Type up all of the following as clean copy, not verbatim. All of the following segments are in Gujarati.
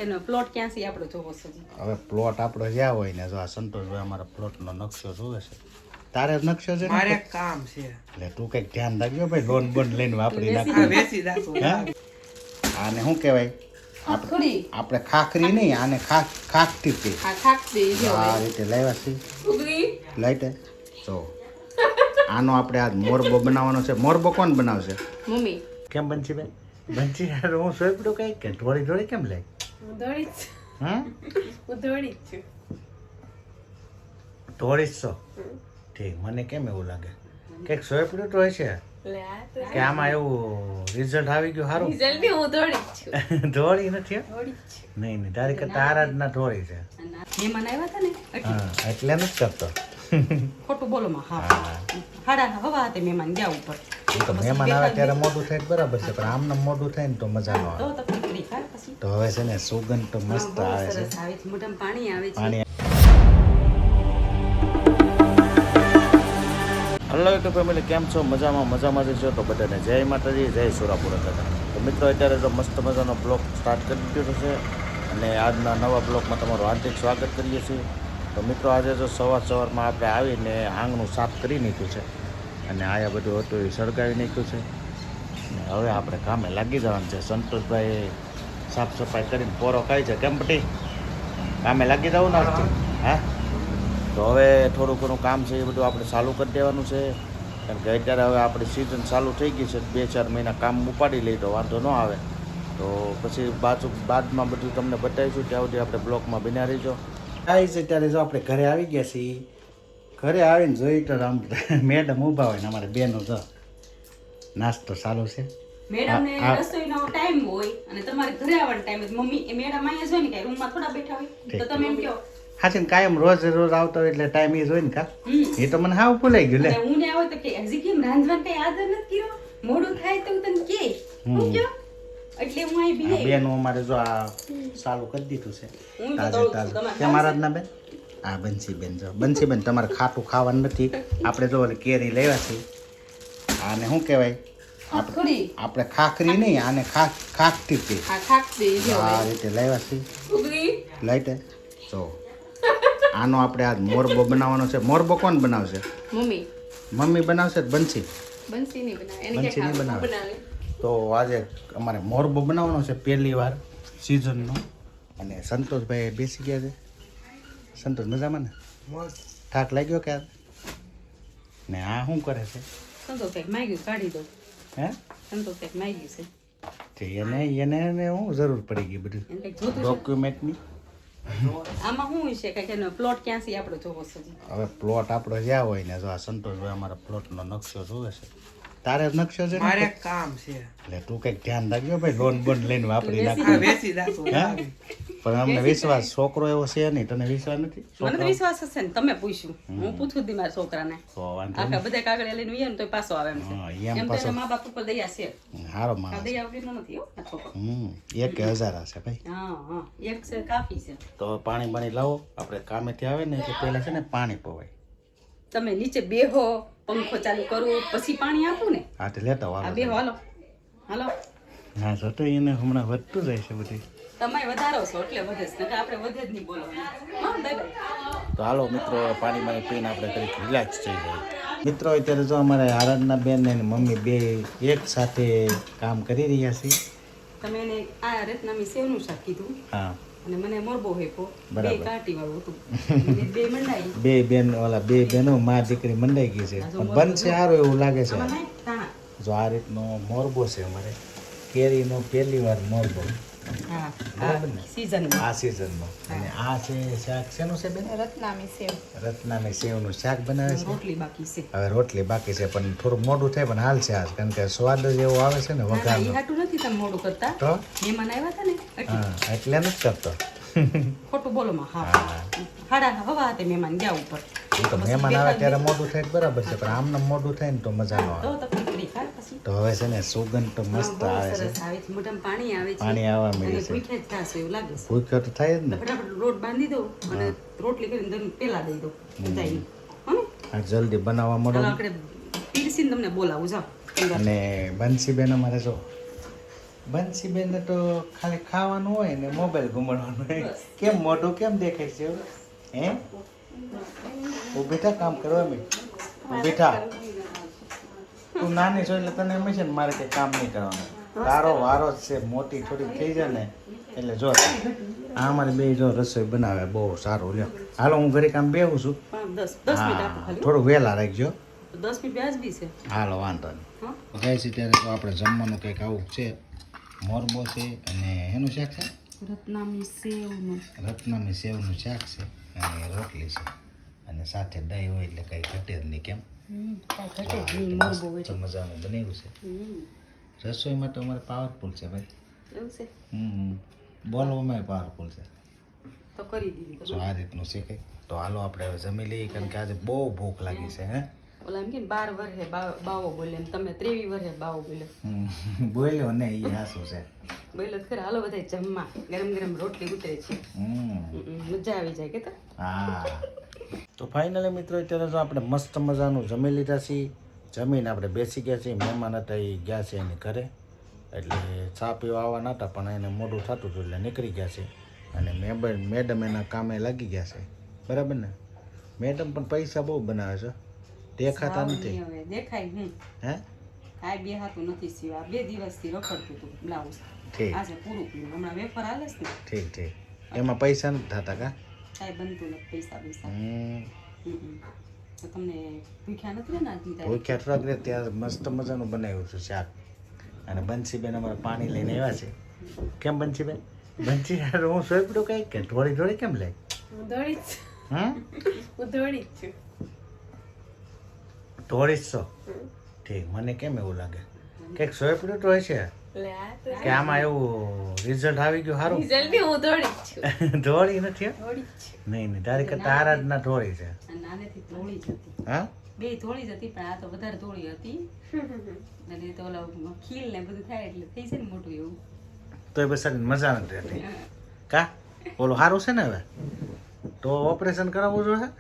એનો પ્લોટ ક્યાંથી આપણો જોવો છે? હવે પ્લોટ આપણો જ્યાં હોય ને જો આ સંતોષભાઈ અમારા પ્લોટનો નકશો જોવે છે. તારે નકશો છે? મારે કામ છે એટલે તું કઈક ધ્યાન રાખજો ભાઈ, લોન બોન લઈને વાપરી નાખો. વેચી રાખું. આને શું કહેવાય? આપણે ખાખરી નહીં, આને ખાખતી હતી. આ રીતે લાવ્યા છીએ લાઈટે. જો આનો આપણે આ મોરબો બનાવવાનો છે. મોરબો કોણ બનાવશે? મમ્મી. કેમ બનશી ભાઈ? બનશી યાર હું સોંપડું કઈ કે ઢોળી ઢોળી કેમ લાગ? હા ઢોળી છું. ઢોળી જ છો? ઠીક. મને કેમ એવું લાગે કંઈક સોંપડું તો હશે કે આમાં એવું રિઝલ્ટ આવી ગયું સારું? ઢોળી નથી. નહીં નહીં, તારી કરતા આરાધના ઢોળી છે. મહેમાન આવ્યા હતા ને હા એટલે નથી કરતો. ખોટું બોલો માં. હા હાડા હવા હતી મહેમાન ગયા ઉપર. એ તો મહેમાન આવે ત્યારે મોઢું થાય બરાબર છે, પણ આમને મોઢું થાય ને તો મજા ન આવે. તો તકલીફ નહીં થાય પછી. તો હવે છે ને સુગંધ તો મસ્ત આવે છે. સરસ આવે છે, મોઢામાં પાણી આવે છે. પાણી. હલો યુટ્યુબ ફેમિલી, કેમ છો? મજામાં જ છો? તો બધાને જય માતાજી, જય સુરાપુરા દાદા. તો મિત્રો અત્યારે તો મસ્ત મજાનો બ્લોગ સ્ટાર્ટ કરી દીધો છે અને આજના નવા બ્લોગમાં તમારું હાર્દિક સ્વાગત કરીએ છીએ. તો મિત્રો આજે તો સવારમાં આપણે આવીને આંગણું સાફ કરી નાખ્યું છે અને આયા બધું હતું એ સળગાવી નાખ્યું છે અને હવે આપણે કામે લાગી જવાનું છે. સંતોષભાઈ સાફ સફાઈ કરીને પોરો ખાય છે. કેમ પટી કામે લાગી જવું ને? હા, તો હવે થોડું ઘણું કામ છે એ બધું આપણે ચાલુ કરી દેવાનું છે, કારણ કે અત્યારે હવે આપણી સિઝન ચાલુ થઈ ગઈ છે. 2-4 મહિના કામ ઉપાડી લઈ તો વાંધો ન આવે. તો પછી બાદમાં બધું તમને બતાવીશું. ત્યાં સુધી આપણે બ્લોગમાં બન્યા રહીજો. આવી છે ત્યારે જો આપણે ઘરે આવી ગયા છીએ. ઘરે આવીને જોઈ તો આમ મેડમ ઊભા હોય ને અમારે બેનો જો નાસ્તો ચાલુ છે. મેડમને રસોઈનો ટાઈમ હોય અને તમારે ઘરે આવવાનો ટાઈમ હોય. મમ્મી એ મેડમ અહીંયા જોઈ ને કે રૂમમાં થોડા બેઠા હોય તો તમે એમ કહો હા છે ને, કાયમ રોજ આવતા હોય એટલે ટાઈમ એ જોઈ ને કા એ તો મને હાવ ભૂલાઈ ગયું લે. હું ને આવો તો કે હજી કેમ રાંધવાનું કઈ આદર નથી કર્યો, મોડું થાય તો હું તને કે હું કયો એટલે હું અહીં બી બેન અમારે જો આ ચાલુ કરી દીધું છે હું તો તાજે દઉં તાજે. છું. કેમ આરાધના બેન? આ બંસીબેન જો બંસીબેન તમારે ખાટું ખાવાનું નથી. આપણે જો ઓલી કેરી લેવા છે. આને શું કહેવાય? આપણે ખાખરી નહીં, આને ખાખતી હતી. આ રીતે લાવ્યા છે લાઈટે. જો આનો આપણે આ મોરબો બનાવવાનો છે. મોરબો કોણ બનાવશે? મમ્મી બનાવશે. બંસી નહીં બનાવે. તો આજે અમારે મોરબો બનાવવાનો છે પહેલી વાર સિઝનનો. અને સંતોષભાઈ બેસી ગયા છે. સંતોષ મજામાં ને? થાક લાગ્યો કે? ને આ શું કરે છે? સંતોષ એક માંગ્યું કાઢી દો. હે સંતોષ એક માંગ્યું છે એને શું જરૂર પડી ગઈ બધું ડોક્યુમેન્ટની? આમાં શું છે કે એનો પ્લોટ ક્યાંથી આપણો જોવો છે? હવે પ્લોટ આપણો જ્યાં હોય ને જો આ સંતોષભાઈ અમારા પ્લોટનો નકશો જોવે છે. તારે નકશો છે? મારે કામ છે એટલે તું કઈક ધ્યાન રાખજો ભાઈ, લોન બોન લઈને વાપરી નાખો. વેચી રાખું. પણ અમને વિશ્વાસ, છોકરો એવો છે નહીં. તને વિશ્વાસ નથી? મને તો વિશ્વાસ હશે ને. તમે પૂછ્યું, હું પૂછું દી મારા છોકરાને. તો વાંધો આખા બધા કાગળિયા લઈને વિયે ને તો પાછો આવે એમ છે. હા, એમ એમ તો પાછો. એના મા બાપ ઉપર દયા છે. હારો આ માણસ. દયા વગરનો નથી હો આ છોકરો. 1000 હશે ભાઈ. હા એક છે કાફી છે. તો પાણી લાવો. આપણે કામેથી આવે ને એટલે પહેલા છે ને પાણી પવાય. તમે નીચે બેહો, પંખો ચાલુ કરો પછી પાણી આપું ને. હા તો લેતા આ આવો. બેહો, હાલો હાલો. હા તો એને હમણાં વધતું જાય છે બધી. તમે વધારો છો એટલે વધે છે, નકર આપણે વધે જ નહીં. બોલો હા દાદા. તો હાલો મિત્રો, પાણી પીને આપણે કંઈક રિલેક્સ થઈ જાય. મિત્રો અત્યારે જો અમારે આરાધના બેન અને મમ્મી બે એક સાથે કામ કરી રહ્યા છે. તમે એને આ રત્નામી સેવનું શાક કીધું હા, અને મને મોરબો હેપો. બે બરાબર. કાટી વાળું હતું. બે મંડાઈ. બે બેનો માં દીકરી મંડાઈ ગઈ છે, પણ બનશે સારું એવું લાગે છે. આમાં નાખ ધાણા. જો આ રીતનો મોરબો છે અમારે, કેરીનો પહેલી વાર મોરબો. હા બરાબર ને? સીઝનમાં આ સિઝનનો. અને આ છે શાક શેનું છે બેન? રત્નામી સેવ. રત્નાની સેવનું શાક બનાવે છે. રોટલી બાકી છે. હવે રોટલી બાકી છે, પણ થોડું મોડું થાય પણ હાલ છે આજ, કારણ કે સ્વાદ જ એવો આવે છે ને ના, ના, ઈ વઘારનો. હાટું નથી તમે મોડું કરતા. તો મહેમાન આવ્યા હતા ને એટલે હા, એટલે નથી કરતો. ખોટું બોલો માં. હા હાડા હવા હતી મહેમાન ગયા ઉપર. એ તો મહેમાન આવે ત્યારે મોઢું થાય બરાબર છે, પણ આમને મોઢું થાય ને તો મજા ન આવે. તો તકલીફ નહીં થાય પછી. તો હવે છે ને સુગંધ તો મસ્ત બહુ આવે છે. સરસ આવે છે, મોઢામાં પાણી આવે છે. પાણી આવવા અને મળે છે. ભૂખ્યા જ થાશો એવું લાગે છે. ભૂખ્યો તો થાય જ ને. ફટાફટ લોટ બાંધી દઉં અને રોટલી કરીને દમ પેલા દઈ દઉં બધાયને. હો ને? આ જલ્દી બનાવવા મળો. ચાલો આપણે પીરસીને તમને બોલાવું. જાઓ અને બંસીબેન અમારે જો બંસીબેન તો ખાલી ખાવાનું હોય ને મોબાઈલ ઘુમાડવાનું હોય. કેમ મોઢું કેમ દેખાય છે એવું? હે ઓ બેટા કામ કરવા મેં બેટા તું નાની છો એટલે તને એમ છે ને મારે કંઈ કામ નહીં કરવાનું. તારો વારો જ છે. મોટી થોડી થઈ જાય ને એટલે જો આ અમારી બે જો રસોઈ બનાવે બહુ સારું. લ્યો હાલો હું ઘરે કામ બેહું છું. 10 મિનિટ આપો ખાલી. થોડું વહેલા રાખજો. 10 મિનિટ વ્યાજબી છે. હાલો વાંધો નહીં. હા. જાય છે ત્યારે તો આપણે જમવાનું કંઈક આવું છે. મોરબો છે અને એનું શાક છે રત્નામી સેવનું. રત્નામી સેવનું શાક છે અને રોટલી છે અને સાથે દહીં હોય એટલે કંઈ ઘટે જ નહીં. કેમ કાંઈ ઘટે જ નહીં, મોરબો હોય મસ્ત મજાનું બનાવ્યું છે. રસોઈમાં તો અમારે પાવરફુલ છે ભાઈ. એવું છે બોલવામાં પાવરફુલ છે. તો કરી દીધી. જો આ રીતનું છે કંઈક. તો હાલો આપણે હવે જમી લઈએ કારણ કે આજે બહુ ભૂખ લાગી છે. હે ઓલા એમ કે 12 વર્ષે બાવો બોલે એમ તમે 23 વર્ષે બાવો બોલે. બોલ્યો ને એ હાસું છે. બોલે તો ખરા. હાલો બધા જમવા. ગરમ ગરમ રોટલી ઉતરે છે. મજા આવી જાય કે હા તો ફાઇનલી મિત્રો અત્યારે જો આપણે મસ્ત મજાનું જમી લીધા છીએ. જમીને આપણે બેસી ગયા છીએ. મહેમાન હતા એ ગયા છે એની ઘરે એટલે ચા પીવા આવવાના હતા પણ એને મોડું થતું હતું એટલે નીકળી ગયા છે. અને મેડમ એના કામે લાગી ગયા છે. બરાબર ને? મેડમ પણ પૈસા બહુ બનાવે છે. દેખાતા નથી. હવે દેખાય હું હે કાંઈ બે હાથું નથી સીવા. 2 દિવસથી રખડતું હતું બ્લાઉઝ. ઠીક આજે પૂરું કર્યું. હમણાં વેફર હાલે છે ને ઠીક ઠીક. એમાં પૈસા નથી થતા કા? કાંઈ બનતું નથી પૈસા. તો તમને ભૂખ્યા નથી ને નાખી દીધા? ભૂખ્યા ટ્રક રે ત્યાં મસ્ત મજાનું બનાવ્યું છે શાક. અને બંસીબેન અમારે પાણી લઈને આવ્યા છે. કેમ બંસીબેન? બંસી હું સોંપડું કઈ કે થોડી થોડી કેમ લે? હું દોડી જ હું દોડી જ છું. થોડી જ છો? ઠીક. મને કેમ એવું લાગે કંઈક સોંપડું તો હશે કે આમાં એવું રિઝલ્ટ આવી ગયું સારું? જલ્દી હું દોડી જ છું. ઢોળી નથી હો? દોડી જ છું. નહીં નહીં તારી કરતા આરાધના ઢોળી છે. નાનેથી ધોળી જ હતી. હા બે ધોળી જ હતી પણ આ તો વધારે ધોળી હતી. અને તો ઓલા ખીલ ને બધું થાય એટલે થઈ છે ને મોટું એવું. તો એ બસ મજા નથી રહેતી કા? ઓલું સારું છે ને હવે તો ઓપરેશન કરાવવું જોઈએ.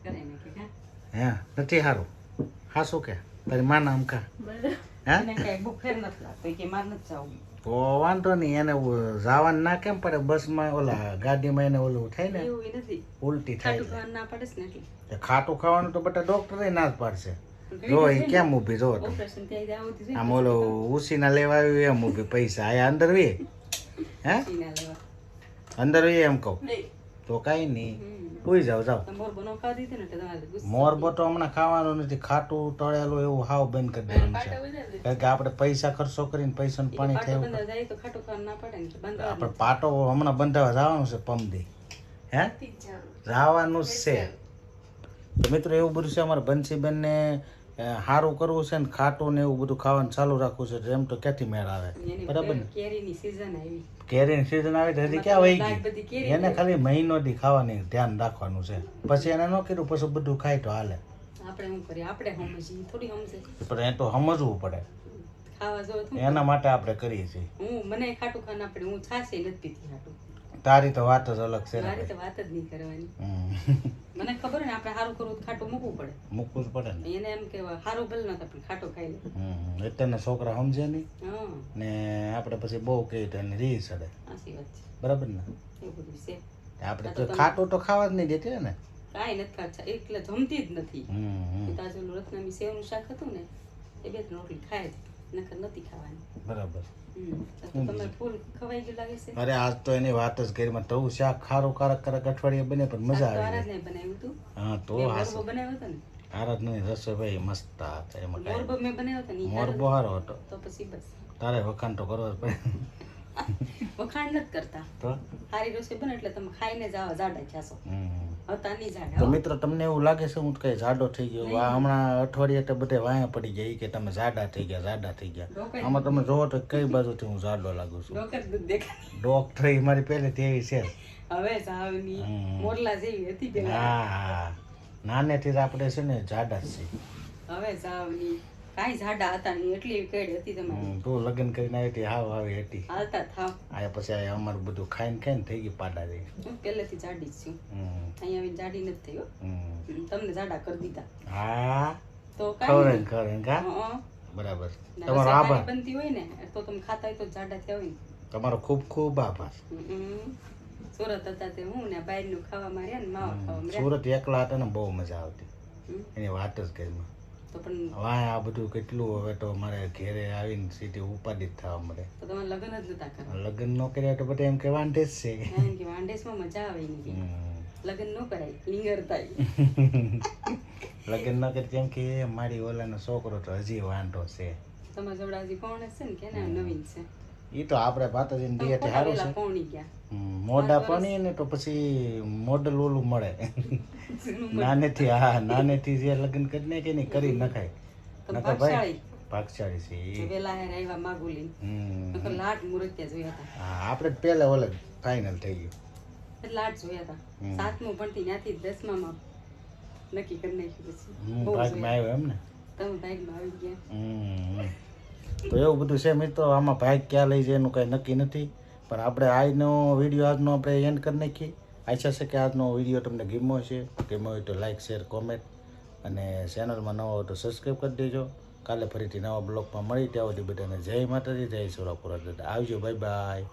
કરે ને કે હા હે નથી સારું? હા શું કે તારી માના આમ કા? હે એને કાંઈ ભૂખ ફેર નથી લાગતો કે મારે નથી જવું. તો વાંધો નહીં. એને જવાનું ના કેમ પડે? બસમાં ઓલા ગાડીમાં એને ઓલું થાય ને એવું નથી. ઉલટી થાય ખાટું ખાવાનું ના પડે છે ને એટલે. છે. ખાટું ખાવાનું તો બધા ડોક્ટરે ના જ પાડશે. જો એ કેમ ઊભી જો તમે ઓપરેશન થઈ જાય આવું થયું આમ ઓલો ઉસીના લેવા આવ્યું એમ ઊભી પૈસા આયા અંદર વે હે ના લેવા. અંદર વે એમ કહું નહીં તો કાંઈ નહીં. સુઈ જાઓ જાઓ. તમે મોર બનો ખાવા દીધી ને એટલે તમારે ગુસ્સો. મોરબો તો હમણાં ખાવાનું નથી. ખાટું તળેલું એવું હાવ બંધ કરી દેવાનું છે. પાટો વધારે દે. કારણ કે આપણે પૈસા ખર્ચો કરીને પૈસાનું પાણી પાટો થાય. બંધાવા જાય તો ખાટું ખાવાનું ના પડે ને એટલે બંધાવા આપણે પાટો હમણાં બંધાવા જવાનું છે પમદી. હે નથી જ જવું. જવાનું જ છે. તો મિત્રો એવું બધું છે અમારે બંસીબેનને સારું કરવું છે ને ખાટું ને એવું બધું ખાવાનું ચાલુ રાખવું છે. એમ તો ક્યાંથી મેળ આવે? એની બરાબર ને? કેરીની season આવી. કેરીની સિઝન આવી તો હજી ક્યાં વહી બધી ગઈ? કેરી એને ખાલી મહિનો દી ખાવાની ધ્યાન રાખવાનું છે. પછી એને ન કર્યું પછી બધું ખાય તો હાલે. આપણે શું કરીએ? આપણે સમજીએ થોડી સમજે. પણ એ તો સમજવું પડે. ખાવા જો તો એના માટે આપણે કરીએ છીએ. મને ખાટું ખાવા ના પડે. હું છાશે નથી પીતી ખાટું. તારી તો વાત જ અલગ છે ને મારી ભાઈ. તો વાત જ નહીં કરવાની. હમ. મને ખબર ને આપણે સારું કરવું તો ખાટું મૂકવું પડે. મૂકવું જ પડે ને. એને એમ કે સારું ભલે નતા પણ ખાટું ખાઈ લે. અત્યારના છોકરા સમજે નહીં હા ને આપણે પછી બહુ કહીએ તો એને રીહ ચડે. સાચી વાત છે. બરાબર ને? એવું બધું છે. આપણે તો ખાટું તો ખાવા જ નહીં દેતી ને. કાંઈ નથી ખાતા એટલે જમતી જ નથી. હમ. તાજું રત્નામી સેવનું શાક હતું ને એ 2 રોટલી ખાય જ નકર નથી ખાવાની. બરાબર. તો તમે ફૂલ ખવાઈ ગયું લાગે છે. અરે આજ તો એની વાત જ કરી. તવું શાક ખારું કારક કારક અઠવાડિયે બને પણ મજા તો આવી આરાધને બનાવ્યું હતું. હા તો મેં હાસ મોરબો બનાવ્યો હતો ને. આરાધની રસોઈ ભાઈ મસ્ત હતા. એમાં કાંઈ મોરબો મેં બનાવ્યો હતો ને ઈ મોરબો હારો હતો. તો પછી બસ તારે વખાણ તો કરવો જ પડે. વખાણ નથી કરતા. તો સારી રસોઈ બને એટલે તમે ખાઈને જાઓ જાડા થશો. હતા નહીં તો જાડા. મિત્રો તમને એવું લાગે છે હું કઈ જાડો થઈ ગયો? આ હમણાં અઠવાડિયે તો બધે વાયા પડી ગયા ઈ કે તમે જાડા થઈ ગયા જાડા થઈ ગયા. આમાં તમે જોવો તો કઈ બાજુથી હું જાડો લાગુ છું? ડોકર દૂધ દેખાય. ડોક્ટર ઈ મારી પહેલેથી એવી છે. હવે સાવની મોરલા જેવી હતી પેલા. હા નાનેથી જ આપણે છે ને જાડા જ છે. હવે સાવની કાંઈ જાડા હતા નહીં એટલી કેડ હતી તમારી. તું લગ્ન કરીને આવી હતી હાવ આવી હતી. હાલતા થાવ. આ પછી આ અમારું બધું ખાઈને ખાઈને થઈ ગઈ પાડા દે. હું પહેલેથી જાડી જ છું. અહીંયા આવીને જાડી નથી થઈ હો. તમને જાડા કરી દીધા. હા તો ખબર કાંઈ ખબર કા નહીં. બરાબર ને તમારો રસોઈ આભાર પાણી બનતી હોય ને તો તમે ખાતા હોય તો જાડા થયા હોય ને. તમારો ખૂબ ખૂબ આભાર સુરત હતા તે હું ને બહારનું ખાવામાં રહ્યા ને માવા ખાવામાં રહ્યા. સુરત એકલા હતા ને બહુ મજા આવતી હમ. એની વાત જ કઈ તો પણ વાહ આ બધું કેટલું હવે તો મારે ઘેરે આવીને સીધી ઉપાધિ જ થવા મળે તો તમારે લગ્ન જ નતા કરવા. લગ્ન ન કર્યા તો બધા એમ કે વાંધે જ છે કારણ કે વાંઢેસમાં મજા આવે એની કે હમ. લગ્ન ન કરાય લીંગર થાય. લગ્ન ન કરી કેમ કે મારી ઓલાનો છોકરો તો હજી વાંધો છે તમારા જોડે હજી કોણ હશે ને કે ના નવીન છે. એ તો આપણે પાતાજીને તમે દઈએ ખોટા સારું વેલા છે પૌણી ગયા. મોઢા પણીએ ને તો પછી મોડલ ઓલું મળે જૂનું નાનેથી હા નાનેથી જે લગ્ન કરી નાખે ને કરી નખાય તમે નકર ભાઈ ભાગશાળી. ભાગશાળી છે જે ઈ. વેલા હેર આવ્યા માગુલી હમ. નકર લાટ મુરત્યા જોયા હતા. હા આપણે જ પહેલા ઓલે ફાઇનલ થઈ ગયું એટલે લાટ જોયા હતા. હમ. 7મું ભણતી ત્યાંથી 10મામાં નક્કી કરી નાખ્યું પછી. બહુ ભાગમાં જોયા. આવ્યો એમ ને તમે ભાગમાં આવી ગયા. હમ. તો એવું બધું છે મિત્રો આમાં ભાગ ક્યાં લઈ જાય એનું કંઈ નક્કી નથી પણ આપણે આજનો વિડીયો આજનો આપણે એન્ડ કરી નાખીએ આશા છે કે આજનો વિડીયો તમને ગમ્યો છે ગમ્યો હોય તો લાઈક શેર કોમેન્ટ અને ચેનલમાં નવા હોય તો સબસ્ક્રાઈબ કરી દેજો કાલે ફરીથી નવા બ્લોગમાં મળી ત્યાં સુધી બધાને જય માતાજી જય સોરાપુરા દાદા આવજો બાય બાય